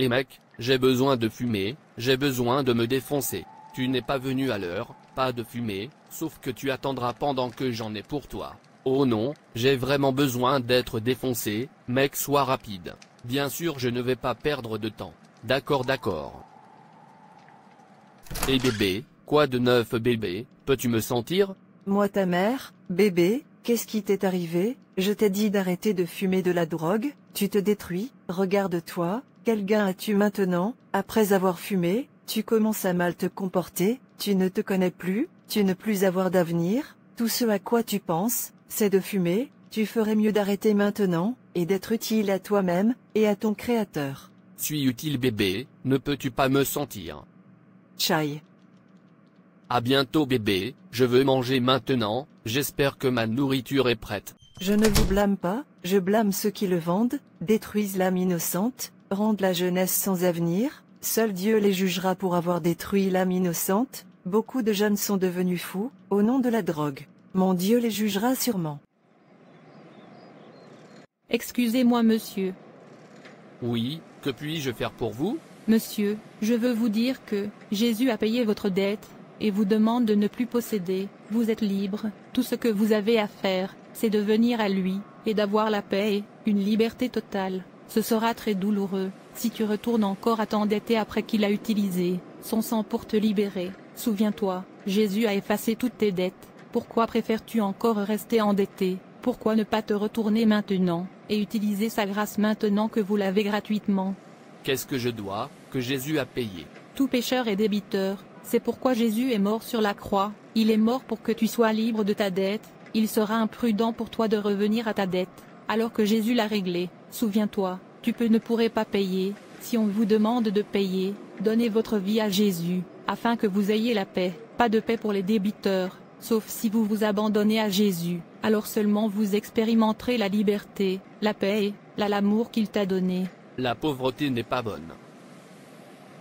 Et mec, j'ai besoin de fumer, j'ai besoin de me défoncer. Tu n'es pas venu à l'heure, pas de fumée, sauf que tu attendras pendant que j'en ai pour toi. Oh non, j'ai vraiment besoin d'être défoncé, mec, sois rapide. Bien sûr, je ne vais pas perdre de temps. D'accord, d'accord. Et bébé, quoi de neuf bébé, peux-tu me sentir? Moi ta mère, bébé, qu'est-ce qui t'est arrivé? Je t'ai dit d'arrêter de fumer de la drogue, tu te détruis, regarde-toi, quel gain as-tu maintenant? Après avoir fumé, tu commences à mal te comporter, tu ne te connais plus, tu ne plus avoir d'avenir, tout ce à quoi tu penses, c'est de fumer, tu ferais mieux d'arrêter maintenant, et d'être utile à toi-même, et à ton créateur. Suis utile bébé, ne peux-tu pas me sentir? Chai. À bientôt bébé, je veux manger maintenant, j'espère que ma nourriture est prête. Je ne vous blâme pas, je blâme ceux qui le vendent, détruisent l'âme innocente, rendent la jeunesse sans avenir, seul Dieu les jugera pour avoir détruit l'âme innocente, beaucoup de jeunes sont devenus fous, au nom de la drogue. Mon Dieu les jugera sûrement. Excusez-moi monsieur. Oui, que puis-je faire pour vous? Monsieur, je veux vous dire que Jésus a payé votre dette, et vous demande de ne plus posséder, vous êtes libre, tout ce que vous avez à faire, c'est de venir à lui, et d'avoir la paix et une liberté totale. Ce sera très douloureux, si tu retournes encore à t'endetter après qu'il a utilisé son sang pour te libérer. Souviens-toi, Jésus a effacé toutes tes dettes, pourquoi préfères-tu encore rester endetté? Pourquoi ne pas te retourner maintenant, et utiliser sa grâce maintenant que vous l'avez gratuitement? Qu'est-ce que je dois, que Jésus a payé? Tout pécheur est débiteur, c'est pourquoi Jésus est mort sur la croix, il est mort pour que tu sois libre de ta dette, il sera imprudent pour toi de revenir à ta dette, alors que Jésus l'a réglée. Souviens-toi, tu ne pourrais pas payer, si on vous demande de payer, donnez votre vie à Jésus, afin que vous ayez la paix, pas de paix pour les débiteurs, sauf si vous vous abandonnez à Jésus, alors seulement vous expérimenterez la liberté, la paix et l'amour qu'il t'a donné. La pauvreté n'est pas bonne.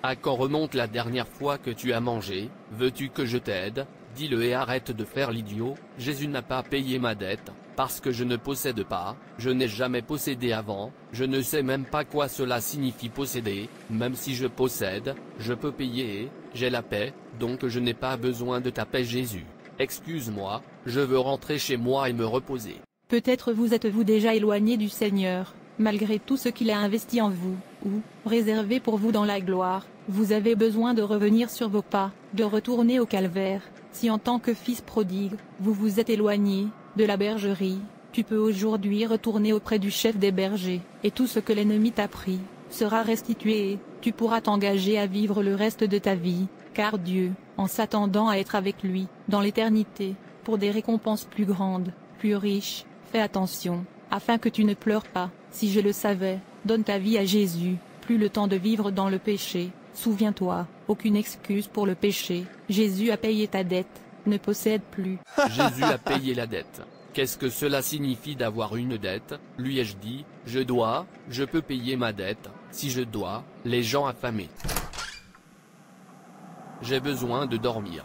À quand remonte la dernière fois que tu as mangé? Veux-tu que je t'aide? Dis-le et arrête de faire l'idiot. Jésus n'a pas payé ma dette, parce que je ne possède pas, je n'ai jamais possédé avant, je ne sais même pas quoi cela signifie posséder, même si je possède, je peux payer, j'ai la paix, donc je n'ai pas besoin de ta paix Jésus. Excuse-moi, je veux rentrer chez moi et me reposer. Peut-être vous êtes-vous déjà éloigné du Seigneur, malgré tout ce qu'il a investi en vous, ou, réservé pour vous dans la gloire, vous avez besoin de revenir sur vos pas, de retourner au calvaire. Si en tant que fils prodigue, vous vous êtes éloigné de la bergerie, tu peux aujourd'hui retourner auprès du chef des bergers, et tout ce que l'ennemi t'a pris, sera restitué et tu pourras t'engager à vivre le reste de ta vie, car Dieu, en s'attendant à être avec lui, dans l'éternité, pour des récompenses plus grandes, plus riches, fais attention, afin que tu ne pleures pas. Si je le savais, donne ta vie à Jésus, plus le temps de vivre dans le péché. Souviens-toi, aucune excuse pour le péché, Jésus a payé ta dette, ne possède plus. Jésus a payé la dette. Qu'est-ce que cela signifie d'avoir une dette? Lui ai-je dit, je peux payer ma dette, si je dois, les gens affamés. J'ai besoin de dormir.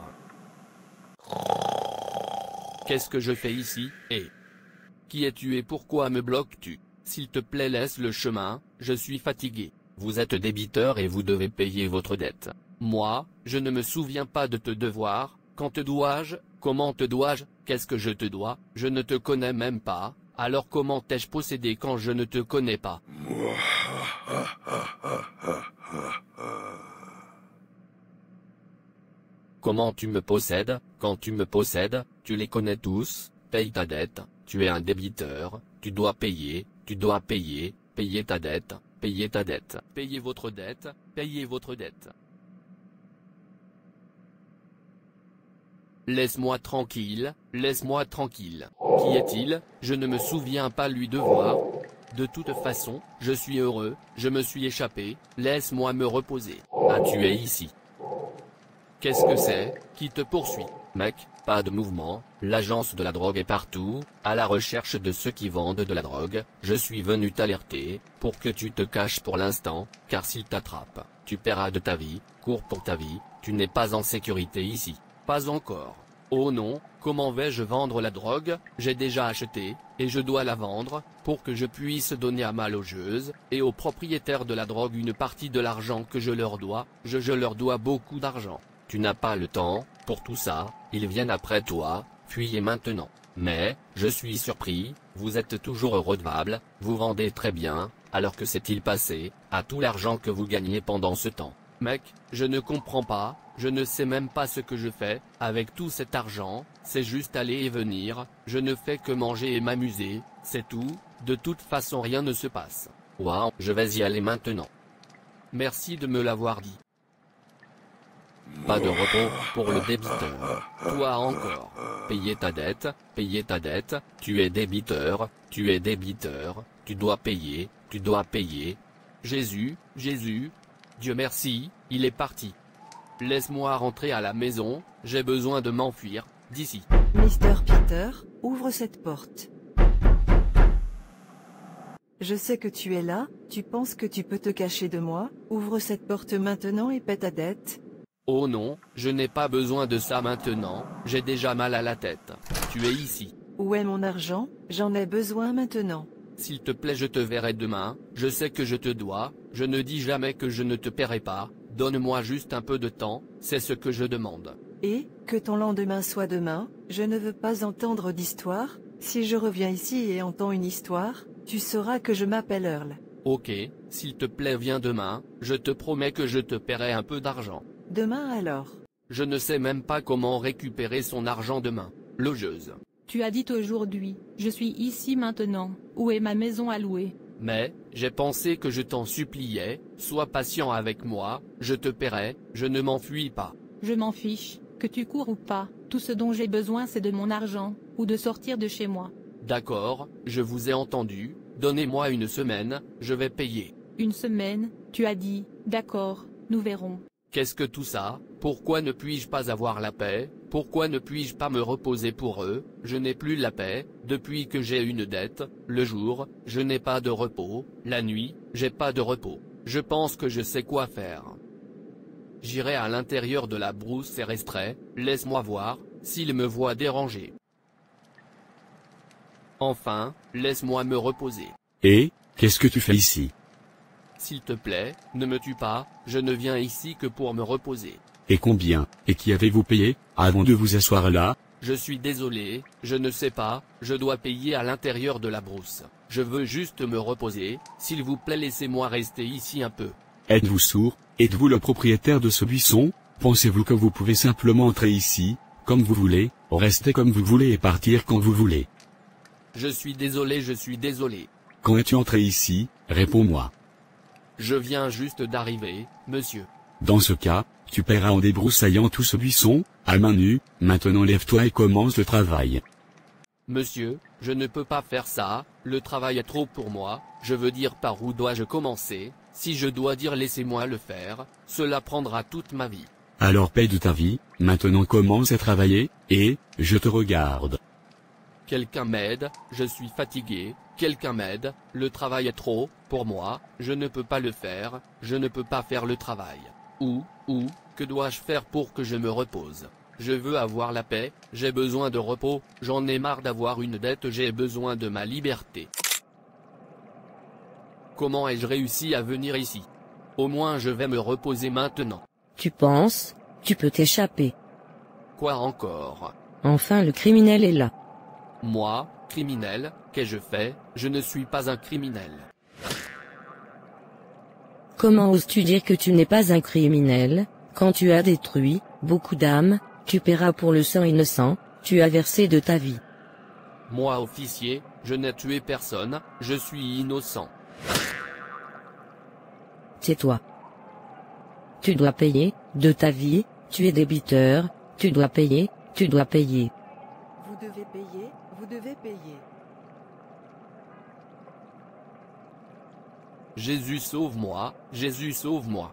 Qu'est-ce que je fais ici, et qui es-tu et pourquoi me bloques-tu? S'il te plaît laisse le chemin, je suis fatigué. Vous êtes débiteur et vous devez payer votre dette. Moi, je ne me souviens pas de te devoir, quand te dois-je, comment te dois-je, qu'est-ce que je te dois, je ne te connais même pas, alors comment t'ai-je possédé quand je ne te connais pas? Comment tu me possèdes? Quand tu me possèdes, tu les connais tous, paye ta dette, tu es un débiteur, tu dois payer, payer ta dette, payez ta dette, payez votre dette, payez votre dette. Laisse-moi tranquille, laisse-moi tranquille. Qui est-il? Je ne me souviens pas lui devoir. De toute façon, je suis heureux, je me suis échappé, laisse-moi me reposer. Ah, tu es ici. Qu'est-ce que c'est? Qui te poursuit? Mec, pas de mouvement, l'agence de la drogue est partout, à la recherche de ceux qui vendent de la drogue, je suis venu t'alerter, pour que tu te caches pour l'instant, car s'ils t'attrapent, tu paieras de ta vie, cours pour ta vie, tu n'es pas en sécurité ici. Pas encore. Oh non, comment vais-je vendre la drogue? J'ai déjà acheté, et je dois la vendre, pour que je puisse donner à ma logeuse, et aux propriétaires de la drogue une partie de l'argent que je leur dois, je leur dois beaucoup d'argent. Tu n'as pas le temps, pour tout ça, ils viennent après toi, fuyez maintenant. Mais, je suis surpris, vous êtes toujours redevable, vous vendez très bien, alors que s'est-il passé, à tout l'argent que vous gagnez pendant ce temps? Mec, je ne comprends pas, je ne sais même pas ce que je fais, avec tout cet argent, c'est juste aller et venir, je ne fais que manger et m'amuser, c'est tout, de toute façon rien ne se passe. Waouh, je vais y aller maintenant. Merci de me l'avoir dit. Pas de repos, pour le débiteur. Toi encore. Payer ta dette, tu es débiteur, tu dois payer, Jésus, Dieu merci, il est parti. Laisse-moi rentrer à la maison, j'ai besoin de m'enfuir, d'ici. Mr. Peter, ouvre cette porte. Je sais que tu es là, tu penses que tu peux te cacher de moi, ouvre cette porte maintenant et paie ta dette. Oh non, je n'ai pas besoin de ça maintenant, j'ai déjà mal à la tête. Tu es ici. Où est mon argent? J'en ai besoin maintenant. S'il te plaît, je te verrai demain, je sais que je te dois, je ne dis jamais que je ne te paierai pas, donne-moi juste un peu de temps, c'est ce que je demande. Et, que ton lendemain soit demain, je ne veux pas entendre d'histoire, si je reviens ici et entends une histoire, tu sauras que je m'appelle Earl. Ok, s'il te plaît viens demain, je te promets que je te paierai un peu d'argent. Demain alors. Je ne sais même pas comment récupérer son argent demain. Logeuse. Tu as dit aujourd'hui, je suis ici maintenant, où est ma maison à louer? Mais, j'ai pensé que je t'en suppliais, sois patient avec moi, je te paierai, je ne m'enfuis pas. Je m'en fiche, que tu cours ou pas, tout ce dont j'ai besoin c'est de mon argent, ou de sortir de chez moi. D'accord, je vous ai entendu, donnez-moi une semaine, je vais payer. Une semaine, tu as dit, d'accord, nous verrons. Qu'est-ce que tout ça? Pourquoi ne puis-je pas avoir la paix? Pourquoi ne puis-je pas me reposer pour eux? Je n'ai plus la paix, depuis que j'ai une dette, le jour, je n'ai pas de repos, la nuit, j'ai pas de repos. Je pense que je sais quoi faire. J'irai à l'intérieur de la brousse et resterai, laisse-moi voir, s'il me voit déranger. Enfin, laisse-moi me reposer. Et, qu'est-ce que tu fais ici? S'il te plaît, ne me tue pas, je ne viens ici que pour me reposer. Et combien, et qui avez-vous payé, avant de vous asseoir là? Je suis désolé, je ne sais pas, je dois payer à l'intérieur de la brousse. Je veux juste me reposer, s'il vous plaît laissez-moi rester ici un peu. Êtes-vous sourd? Êtes-vous le propriétaire de ce buisson? Pensez-vous que vous pouvez simplement entrer ici, comme vous voulez, rester comme vous voulez et partir quand vous voulez? Je suis désolé. Quand es-tu entré ici? Réponds-moi. Je viens juste d'arriver, monsieur. Dans ce cas, tu paieras en débroussaillant tout ce buisson, à main nue, maintenant lève-toi et commence le travail. Monsieur, je ne peux pas faire ça, le travail est trop pour moi, je veux dire par où dois-je commencer, si je dois dire laissez-moi le faire, cela prendra toute ma vie. Alors paie de ta vie, maintenant commence à travailler, et, je te regarde. Quelqu'un m'aide, je suis fatigué, quelqu'un m'aide, le travail est trop, pour moi, je ne peux pas le faire, je ne peux pas faire le travail. Que dois-je faire pour que je me repose? Je veux avoir la paix, j'ai besoin de repos, j'en ai marre d'avoir une dette, j'ai besoin de ma liberté. Comment ai-je réussi à venir ici? Au moins je vais me reposer maintenant. Tu penses, tu peux t'échapper. Quoi encore? Enfin le criminel est là. Moi, criminel, qu'ai-je fait? Je ne suis pas un criminel. Comment oses-tu dire que tu n'es pas un criminel, quand tu as détruit beaucoup d'âmes, tu paieras pour le sang innocent, tu as versé de ta vie. Moi officier, je n'ai tué personne, je suis innocent. Tais-toi. Tu dois payer, de ta vie, tu es débiteur, tu dois payer, tu dois payer. Vous devez payer, vous devez payer. Jésus sauve-moi, Jésus sauve-moi.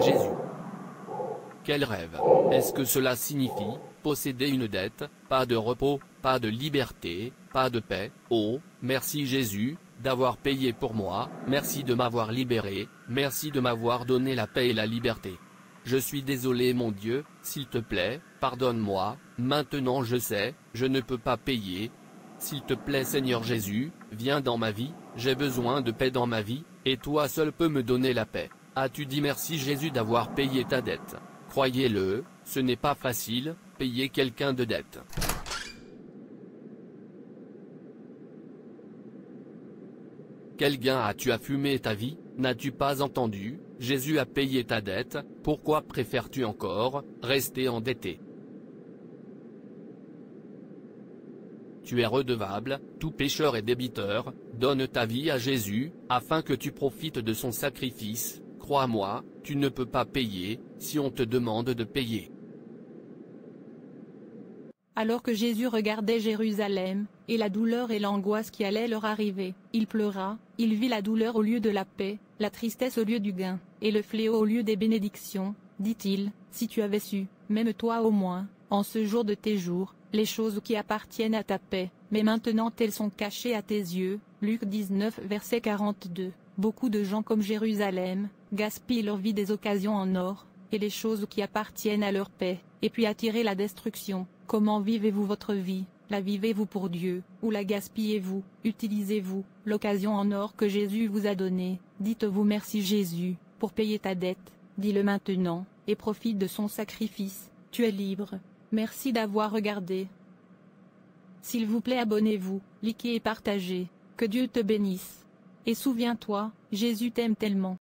Jésus. Quel rêve. Est-ce que cela signifie, posséder une dette, pas de repos, pas de liberté, pas de paix? Oh, merci Jésus, d'avoir payé pour moi, merci de m'avoir libéré, merci de m'avoir donné la paix et la liberté. je suis désolé mon Dieu, s'il te plaît, pardonne-moi, maintenant je sais, je ne peux pas payer. S'il te plaît Seigneur Jésus, viens dans ma vie, j'ai besoin de paix dans ma vie, et toi seul peux me donner la paix. As-tu dit merci Jésus d'avoir payé ta dette? Croyez-le, ce n'est pas facile, payer quelqu'un de dette. Quel gain as-tu à fumer ta vie? N'as-tu pas entendu? Jésus a payé ta dette, pourquoi préfères-tu encore rester endetté? Tu es redevable, tout pécheur est débiteur, donne ta vie à Jésus, afin que tu profites de son sacrifice, crois-moi, tu ne peux pas payer, si on te demande de payer. Alors que Jésus regardait Jérusalem, et la douleur et l'angoisse qui allaient leur arriver, il pleura, il vit la douleur au lieu de la paix, la tristesse au lieu du gain, et le fléau au lieu des bénédictions, dit-il, si tu avais su, même toi au moins, en ce jour de tes jours, les choses qui appartiennent à ta paix, mais maintenant elles sont cachées à tes yeux. Luc 19 verset 42. Beaucoup de gens comme Jérusalem, gaspillent leur vie des occasions en or, et les choses qui appartiennent à leur paix, et puis attirer la destruction. Comment vivez-vous votre vie? La vivez-vous pour Dieu, ou la gaspillez-vous? Utilisez-vous l'occasion en or que Jésus vous a donnée? Dites-vous merci Jésus, pour payer ta dette, dis-le maintenant, et profite de son sacrifice, tu es libre. Merci d'avoir regardé. S'il vous plaît abonnez-vous, likez et partagez, que Dieu te bénisse. Et souviens-toi, Jésus t'aime tellement.